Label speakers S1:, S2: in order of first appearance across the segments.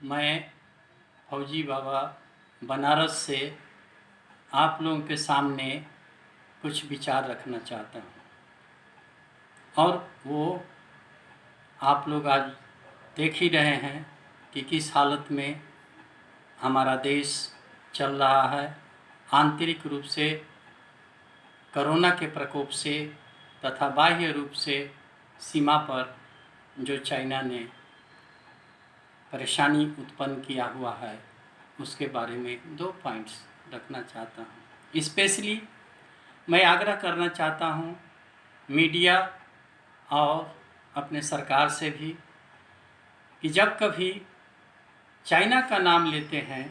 S1: मैं फौजी बाबा बनारस से आप लोगों के सामने कुछ विचार रखना चाहता हूँ। और वो आप लोग आज देख ही रहे हैं कि किस हालत में हमारा देश चल रहा है। आंतरिक रूप से कोरोना के प्रकोप से तथा बाह्य रूप से सीमा पर जो चाइना ने परेशानी उत्पन्न किया हुआ है, उसके बारे में 2 पॉइंट्स रखना चाहता हूँ। स्पेशली मैं आग्रह करना चाहता हूँ मीडिया और अपने सरकार से भी कि जब कभी चाइना का नाम लेते हैं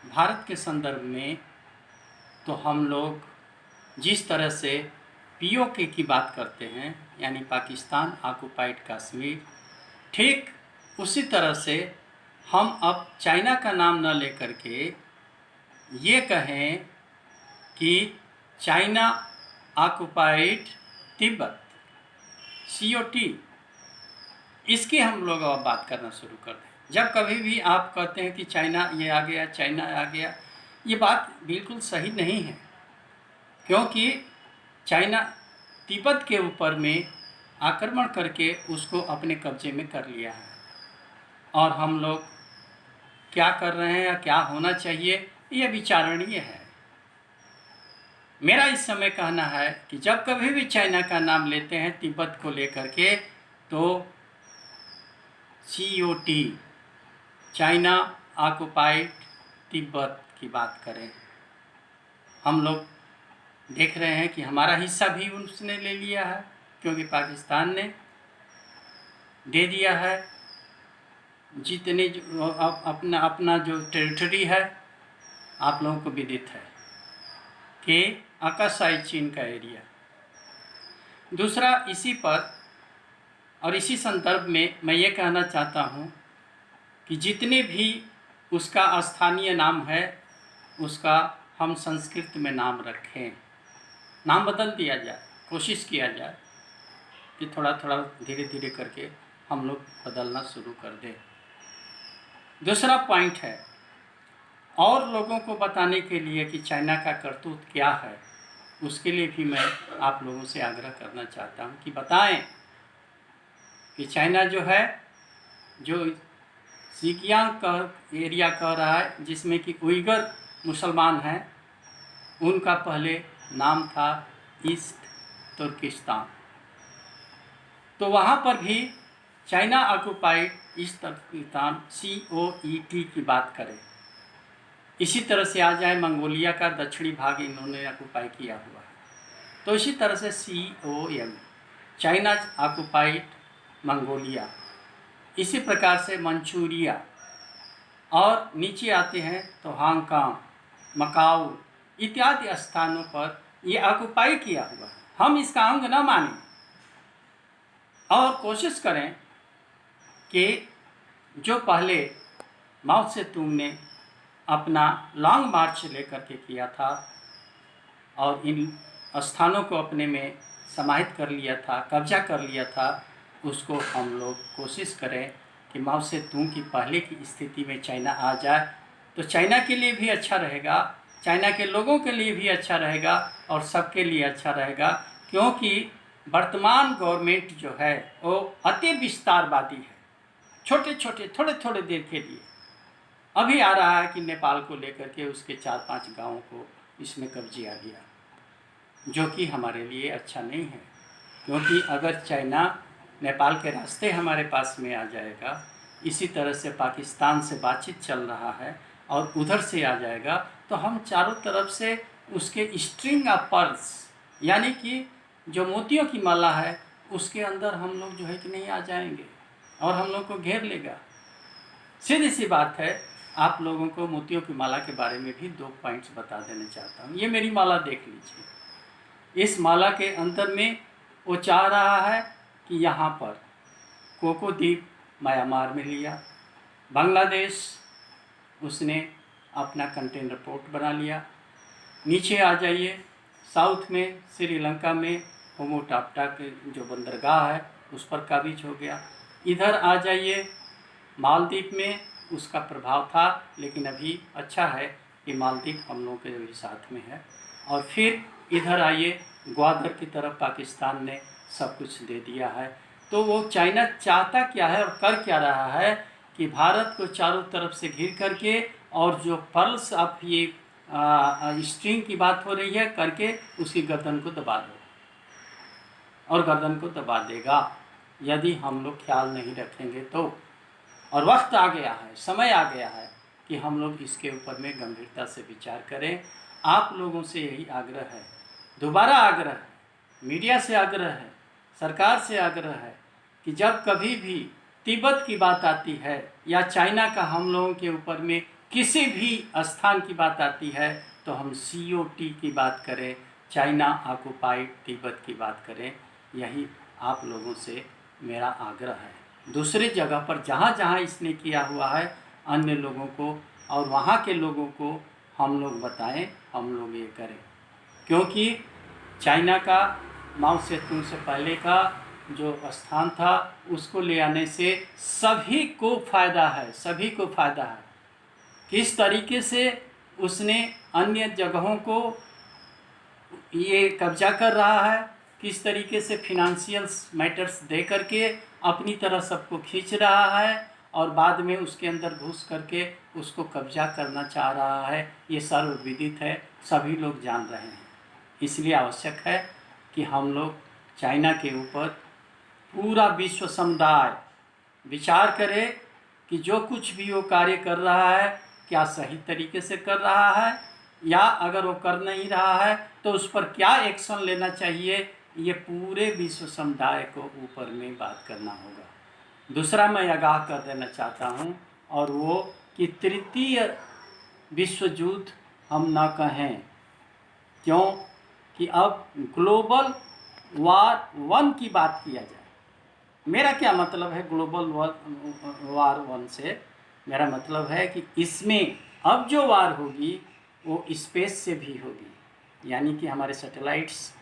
S1: भारत के संदर्भ में, तो हम लोग जिस तरह से पीओके की बात करते हैं, यानी पाकिस्तान ऑक्युपाइड कश्मीर, ठीक उसी तरह से हम अब चाइना का नाम न लेकर के ये कहें कि चाइना ऑक्युपाइड तिब्बत, COT, इसकी हम लोग अब बात करना शुरू कर दें। जब कभी भी आप कहते हैं कि चाइना ये आ गया, चाइना आ गया, ये बात बिल्कुल सही नहीं है, क्योंकि चाइना तिब्बत के ऊपर में आक्रमण करके उसको अपने कब्जे में कर लिया है। और हम लोग क्या कर रहे हैं या क्या होना चाहिए, ये विचारणीय है। मेरा इस समय कहना है कि जब कभी भी चाइना का नाम लेते हैं तिब्बत को लेकर के, तो COT, चाइना ऑक्युपाइड तिब्बत की बात करें। हम लोग देख रहे हैं कि हमारा हिस्सा भी उसने ले लिया है, क्योंकि पाकिस्तान ने दे दिया है जितने अपना जो टेरिटरी है। आप लोगों को विदित है कि आकाशाई चीन का एरिया। दूसरा, इसी पर और इसी संदर्भ में मैं ये कहना चाहता हूँ कि जितने भी उसका स्थानीय नाम है उसका हम संस्कृत में नाम रखें, नाम बदल दिया जाए, कोशिश किया जाए कि थोड़ा थोड़ा धीरे धीरे करके हम लोग बदलना शुरू कर दें। दूसरा पॉइंट है, और लोगों को बताने के लिए कि चाइना का करतूत क्या है, उसके लिए भी मैं आप लोगों से आग्रह करना चाहता हूँ कि बताएं कि चाइना जो है, जो सिकियांग का एरिया कह रहा है, जिसमें कि उइगर मुसलमान हैं, उनका पहले नाम था ईस्ट तुर्किस्तान। तो वहाँ पर भी China occupied East Turkistan, COET की बात करें। इसी तरह से आ जाए मंगोलिया का दक्षिणी भाग इन्होंने ऑक्युपाई किया हुआ है, तो इसी तरह से COM, चाइना ऑक्युपाइड मंगोलिया, इसी प्रकार से मंचूरिया, और नीचे आते हैं तो हांगकांग, मकाऊ इत्यादि स्थानों पर ये ऑक्युपाई किया हुआ है। हम इसका अंग न मानें और कोशिश करें कि जो पहले माओ से तुंग ने अपना लॉन्ग मार्च लेकर के किया था और इन स्थानों को अपने में समाहित कर लिया था, कब्जा कर लिया था, उसको हम लोग कोशिश करें कि माओ से तुंग की पहले की स्थिति में चाइना आ जाए, तो चाइना के लिए भी अच्छा रहेगा, चाइना के लोगों के लिए भी अच्छा रहेगा और सबके लिए अच्छा रहेगा। क्योंकि वर्तमान गवर्नमेंट जो है वो अति विस्तारवादी है, छोटे छोटे थोड़े थोड़े देर के लिए। अभी आ रहा है कि नेपाल को लेकर के उसके 4-5 गाँवों को इसमें कब्जे आ गया, जो कि हमारे लिए अच्छा नहीं है। क्योंकि अगर चाइना नेपाल के रास्ते हमारे पास में आ जाएगा, इसी तरह से पाकिस्तान से बातचीत चल रहा है और उधर से आ जाएगा, तो हम चारों तरफ से उसके स्ट्रिंग ऑफ पर्ल्स, यानी कि जो मोतियों की माला है, उसके अंदर हम लोग जो है कि नहीं आ जाएंगे और हम लोग को घेर लेगा। सीधी सी बात है। आप लोगों को मोतियों की माला के बारे में भी 2 पॉइंट्स बता देना चाहता हूँ। ये मेरी माला देख लीजिए। इस माला के अंदर में वो चाह रहा है कि यहाँ पर कोको द्वीप म्यांमार में लिया, बांग्लादेश उसने अपना कंटेनर पोर्ट बना लिया, नीचे आ जाइए साउथ में श्रीलंका में होमोटाप्टा के जो बंदरगाह है उस पर काबिज हो गया, इधर आ जाइए मालदीव में उसका प्रभाव था, लेकिन अभी अच्छा है कि मालदीव हम लोगों के भी साथ में है। और फिर इधर आइए, ग्वादर की तरफ पाकिस्तान ने सब कुछ दे दिया है। तो वो चाइना चाहता क्या है और कर क्या रहा है कि भारत को चारों तरफ से घिर करके, और जो पर्ल्स अब ये स्ट्रिंग की बात हो रही है करके, उसकी गर्दन को दबा दो, और गर्दन को दबा देगा यदि हम लोग ख्याल नहीं रखेंगे तो। और वक्त आ गया है, समय आ गया है कि हम लोग इसके ऊपर में गंभीरता से विचार करें। आप लोगों से यही आग्रह है, दोबारा आग्रह है, मीडिया से आग्रह है, सरकार से आग्रह है कि जब कभी भी तिब्बत की बात आती है या चाइना का हम लोगों के ऊपर में किसी भी स्थान की बात आती है, तो हम COT की बात करें, चाइना ऑक्युपाइड तिब्बत की बात करें। यही आप लोगों से मेरा आग्रह है। दूसरी जगह पर जहाँ जहाँ इसने किया हुआ है, अन्य लोगों को और वहाँ के लोगों को हम लोग बताएं, हम लोग ये करें। क्योंकि चाइना का माओ सेतुंग से पहले का जो स्थान था, उसको ले आने से सभी को फ़ायदा है, सभी को फ़ायदा है। किस तरीके से उसने अन्य जगहों को ये कब्जा कर रहा है, किस तरीके से फिनंशियल मैटर्स दे करके अपनी तरह सबको खींच रहा है, और बाद में उसके अंदर घुस करके उसको कब्जा करना चाह रहा है, ये सर्वविदित है, सभी लोग जान रहे हैं। इसलिए आवश्यक है कि हम लोग चाइना के ऊपर पूरा विश्व समुदाय विचार करे कि जो कुछ भी वो कार्य कर रहा है क्या सही तरीके से कर रहा है, या अगर वो कर नहीं रहा है तो उस पर क्या एक्शन लेना चाहिए, ये पूरे विश्व समुदाय को ऊपर में बात करना होगा। दूसरा मैं आगाह कर देना चाहता हूँ, और वो कि तृतीय विश्व युद्ध हम ना कहें, क्यों कि अब ग्लोबल वार 1 की बात किया जाए। मेरा क्या मतलब है ग्लोबल वार 1 से? मेरा मतलब है कि इसमें अब जो वार होगी वो स्पेस से भी होगी, यानी कि हमारे सैटेलाइट्स,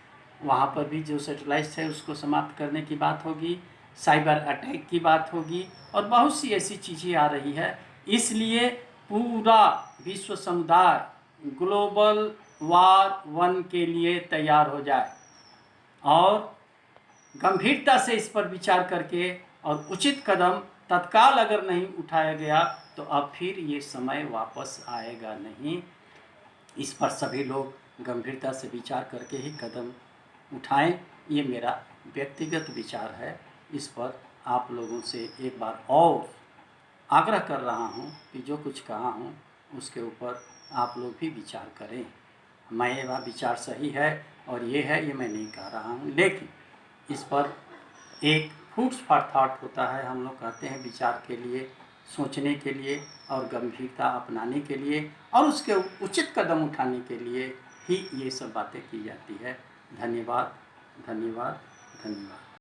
S1: वहाँ पर भी जो सैटेलाइट्स है उसको समाप्त करने की बात होगी, साइबर अटैक की बात होगी, और बहुत सी ऐसी चीज़ें आ रही है। इसलिए पूरा विश्व समुदाय ग्लोबल वार 1 के लिए तैयार हो जाए, और गंभीरता से इस पर विचार करके और उचित कदम तत्काल अगर नहीं उठाया गया तो अब फिर ये समय वापस आएगा नहीं। इस पर सभी लोग गंभीरता से विचार करके ही कदम उठाएं, ये मेरा व्यक्तिगत विचार है। इस पर आप लोगों से एक बार और आग्रह कर रहा हूँ कि जो कुछ कहा हूँ उसके ऊपर आप लोग भी विचार करें। मेरा विचार सही है और ये है, ये मैं नहीं कह रहा हूँ, लेकिन इस पर एक फूड फॉर थॉट होता है। हम लोग कहते हैं विचार के लिए, सोचने के लिए और गंभीरता अपनाने के लिए और उसके उचित कदम उठाने के लिए ही ये सब बातें की जाती है। धन्यवाद, धन्यवाद, धन्यवाद।